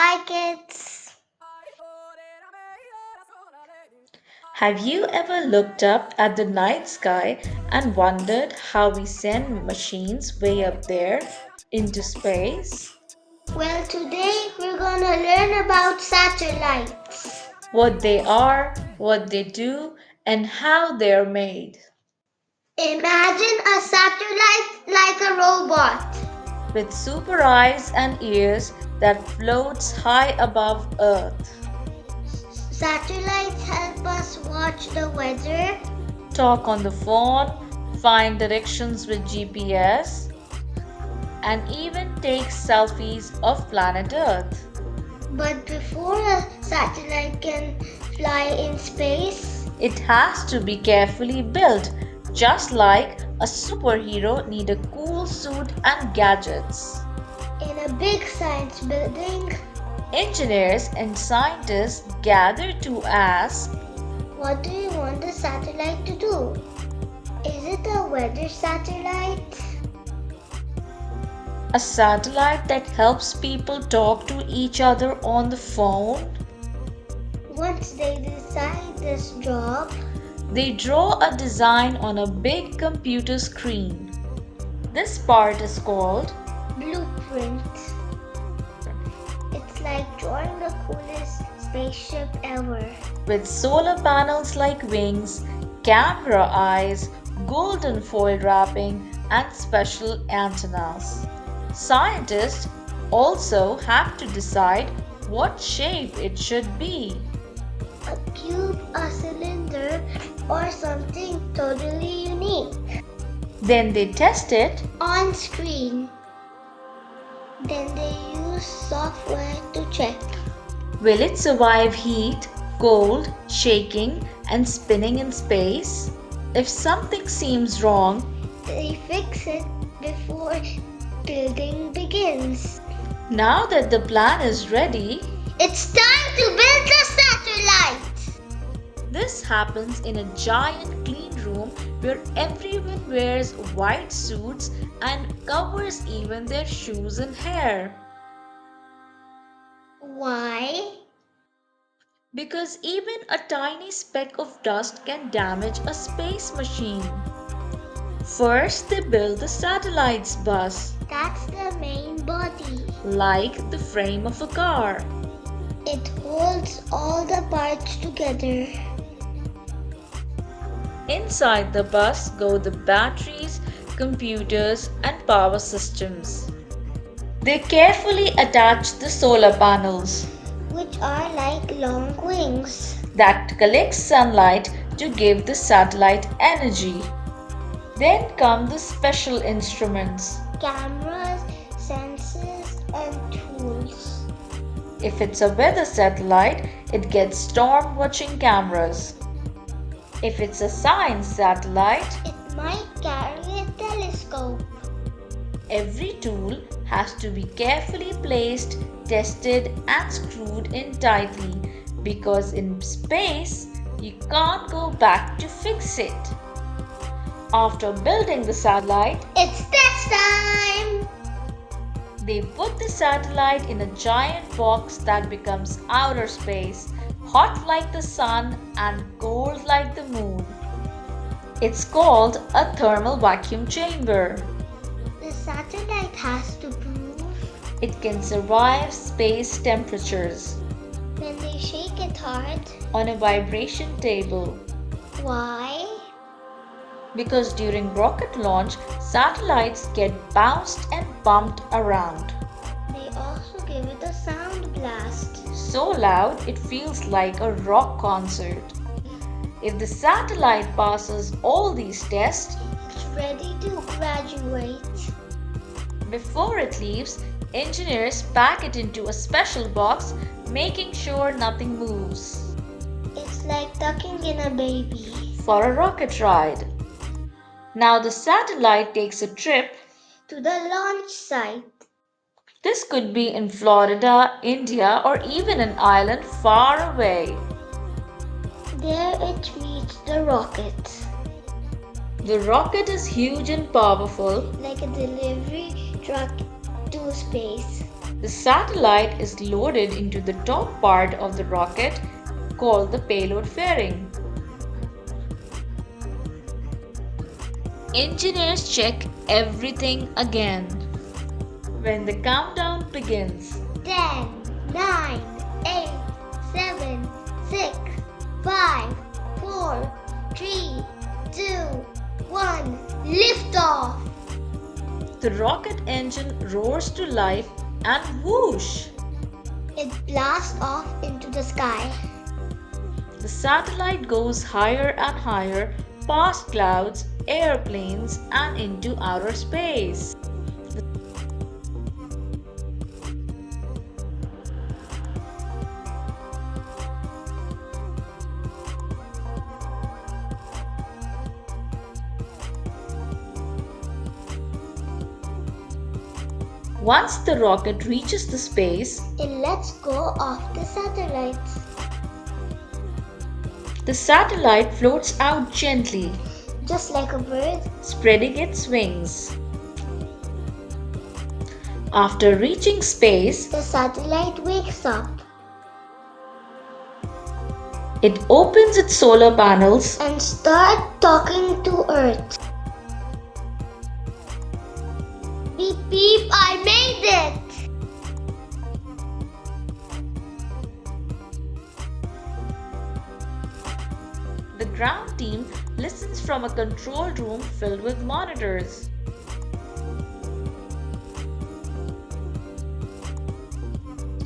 Hi kids! Have you ever looked up at the night sky and wondered how we send machines way up there into space? Well, today we're gonna learn about satellites. What they are, what they do, and how they're made. Imagine a satellite like a robot. With super eyes and ears that floats high above Earth. Satellites help us watch the weather, Talk on the phone, find directions with GPS, and even take selfies of planet Earth. but before a satellite can fly in space, It has to be carefully built, just like a superhero need a cool suit and gadgets. in a big science building, Engineers and scientists gather to ask, what do you want the satellite to do? Is it a weather satellite? a satellite that helps people talk to each other on the phone? Once they decide this job, They draw a design on a big computer screen. This part is called blueprint. It's like drawing the coolest spaceship ever. with solar panels like wings, camera eyes, golden foil wrapping, and special antennas. Scientists also have to decide what shape it should be. A cube, a cylinder, or something totally unique. Then they test it. On screen. Then they use software to check. Will it survive heat, cold, shaking, and spinning in space? If something seems wrong, They fix it before building begins. now that the plan is ready, It's time to build the satellite! this happens in a giant clean room where everyone wears white suits and covers even their shoes and hair. Why? Because even a tiny speck of dust can damage a space machine. First, they build the satellite's bus, That's the main body. like the frame of a car. It holds all the parts together. Inside the bus go the batteries, computers, and power systems. They carefully attach the solar panels Which are like long wings. that collect sunlight to give the satellite energy. Then come the special instruments. Cameras, sensors, and tools. If it's a weather satellite, it gets storm watching cameras. If it's a science satellite, It might carry a telescope. every tool has to be carefully placed, tested, and screwed in tightly because in space you can't go back to fix it. After building the satellite, It's test time! they put the satellite in a giant box that becomes outer space, hot like the sun and cold like the moon. It's called a thermal vacuum chamber. The satellite has to prove It can survive space temperatures when they shake it hard. on a vibration table Why? because during rocket launch, satellites get bounced and bumped around. They also give it a sound blast. So loud it feels like a rock concert. If the satellite passes all these tests, It's ready to graduate. before it leaves, engineers pack it into a special box, making sure nothing moves It's like tucking in a baby. for a rocket ride. Now the satellite takes a trip. To the launch site. This could be in Florida, India, or even an island far away. There it meets the rocket. The rocket is huge and powerful. Like a delivery truck to space. The satellite is loaded into the top part of the rocket called the payload fairing. Engineers check everything again. When the countdown begins, 10, 9, 8, 7, 6, 5, 4, 3, 2, 1, lift off! the rocket engine roars to life and whoosh! It blasts off into the sky. The satellite goes higher and higher past clouds, airplanes, and into outer space. Once the rocket reaches the space, It lets go of the satellites. the satellite floats out gently, Just like a bird, spreading its wings. After reaching space, the satellite wakes up it opens its solar panels and starts talking to Earth. Beep beep, I made it! The ground team listens from a control room filled with monitors.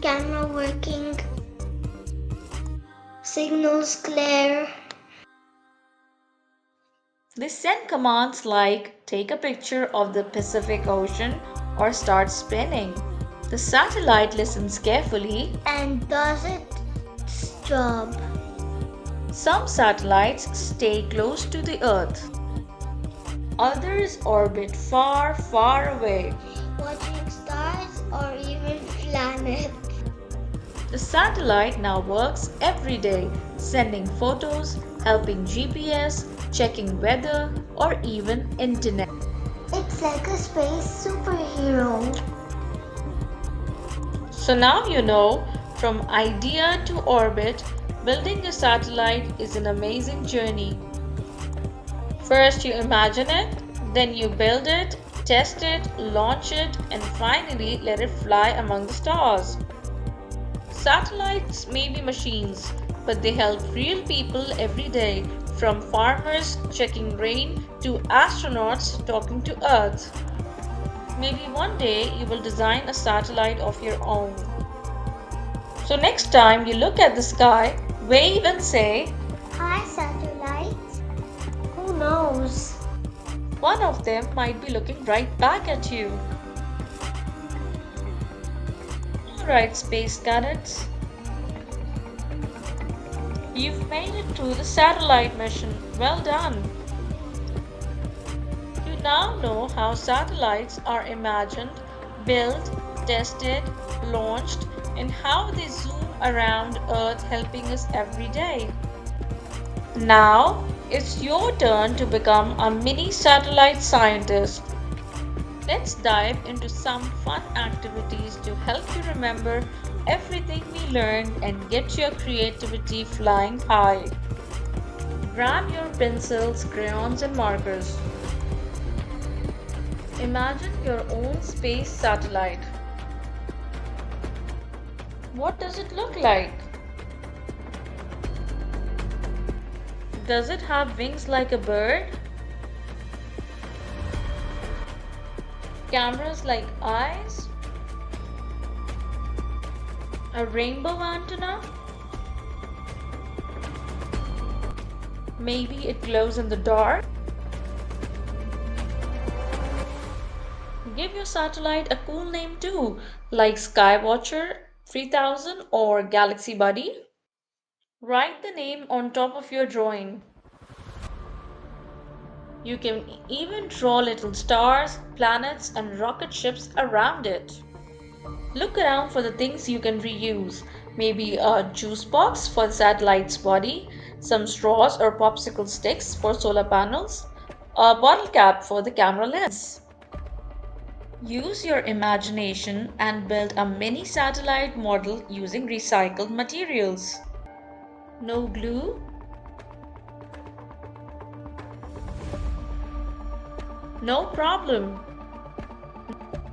Camera working, signals clear. They send commands like take a picture of the Pacific Ocean or start spinning. The satellite listens carefully. And does its job. Some satellites stay close to the Earth. Others orbit far, far away. Watching stars or even planets. The satellite now works every day, sending photos, helping GPS, checking weather, or even internet. It's like a space superhero. So now you know, from idea to orbit, building a satellite is an amazing journey. First you imagine it, then you build it, test it, launch it, and finally let it fly among the stars. Satellites may be machines, but they help real people every day, from farmers checking rain to astronauts talking to Earth. Maybe one day you will design a satellite of your own. So next time you look at the sky, wave and say, Hi, satellites. Who knows? one of them might be looking right back at you. Alright, space cadets. You've made it through the satellite mission. Well done. You now know how satellites are imagined, built, tested, launched, and how they zoom around Earth helping us every day. Now, it's your turn to become a mini satellite scientist. Let's dive into some fun activities to help you remember everything we learned and get your creativity flying high. Grab your pencils, crayons, and markers. Imagine your own space satellite. What does it look like? Does it have wings like a bird? Cameras like eyes? A rainbow antenna? Maybe it glows in the dark? Give your satellite a cool name too, like Skywatcher 3000 or Galaxy Buddy. Write the name on top of your drawing. You can even draw little stars, planets, and rocket ships around it. Look around for the things you can reuse. Maybe a juice box for the satellite's body, some straws or popsicle sticks for solar panels, a bottle cap for the camera lens. Use your imagination and build a mini satellite model using recycled materials. No glue? No problem.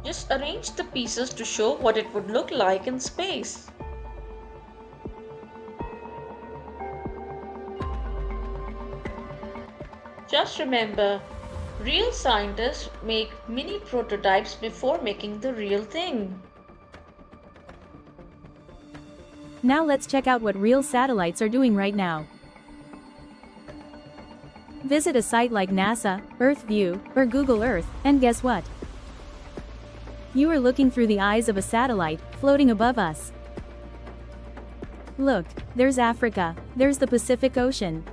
Just arrange the pieces to show what it would look like in space. Just remember, real scientists make mini prototypes before making the real thing. Now let's check out what real satellites are doing right now. Visit a site like NASA, EarthView, or Google Earth, and guess what? You are looking through the eyes of a satellite, floating above us. Look, there's Africa, there's the Pacific Ocean.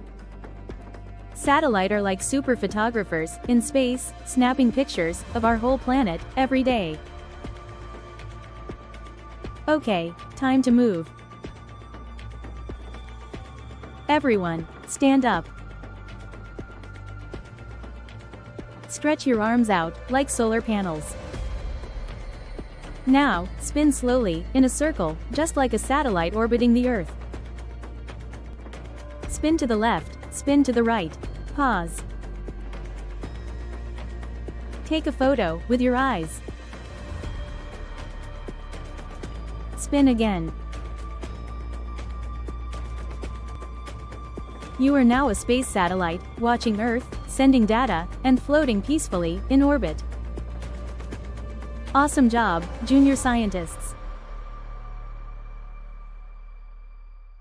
Satellites are like super photographers, in space, snapping pictures, of our whole planet, every day. Okay, time to move. Everyone, stand up. Stretch your arms out, like solar panels. Now, spin slowly, in a circle, just like a satellite orbiting the Earth. Spin to the left, spin to the right. Pause. Take a photo, with your eyes. Spin again. You are now a space satellite, watching Earth, sending data, and floating peacefully, in orbit. Awesome job, junior scientists.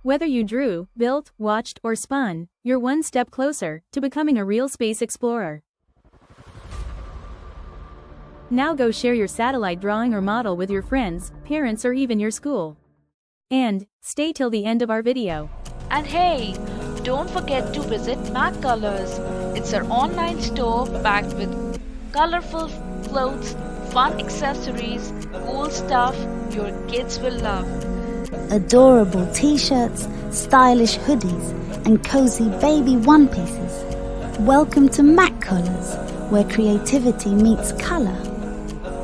Whether you drew, built, watched, or spun, you're one step closer to becoming a real space explorer. Now go share your satellite drawing or model with your friends, parents, or even your school. And stay till the end of our video. And hey, don't forget to visit Mac Colors. It's our online store packed with colorful clothes, fun accessories, cool stuff your kids will love. Adorable t-shirts, stylish hoodies, and cozy baby one-pieces. Welcome to Mac Colors, where creativity meets color.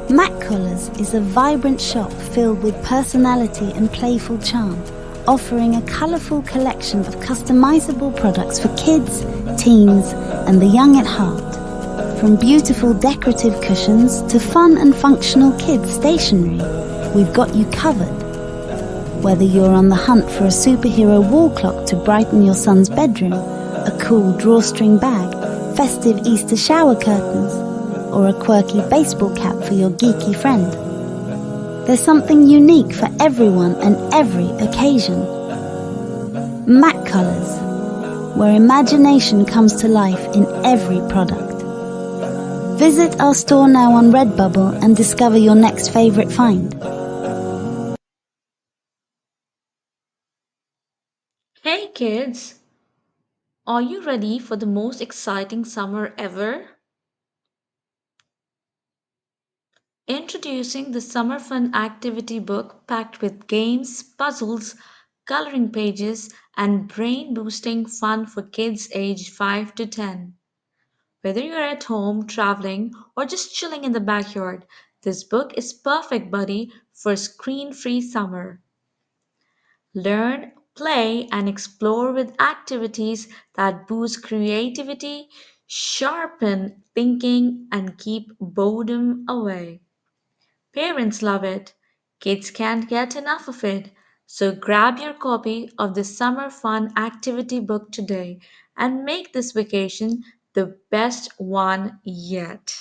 Mac Colors is a vibrant shop filled with personality and playful charm, offering a colorful collection of customizable products for kids, teens, and the young at heart. From beautiful decorative cushions to fun and functional kids stationery, we've got you covered. Whether you're on the hunt for a superhero wall clock to brighten your son's bedroom, a cool drawstring bag, festive Easter shower curtains, or a quirky baseball cap for your geeky friend, there's something unique for everyone and every occasion. Mac Colors, where imagination comes to life in every product. Visit our store now on Redbubble and discover your next favorite find. Hey kids, are you ready for the most exciting summer ever? Introducing the Summer Fun Activity Book packed with games, puzzles, coloring pages, and brain boosting fun for kids aged 5 to 10. Whether you're at home, traveling, or just chilling in the backyard, this book is perfect buddy for screen-free summer. Learn, play, and explore with activities that boost creativity, sharpen thinking, and keep boredom away. Parents love it. Kids can't get enough of it. So grab your copy of the Summer Fun Activity Book today and make this vacation the best one yet.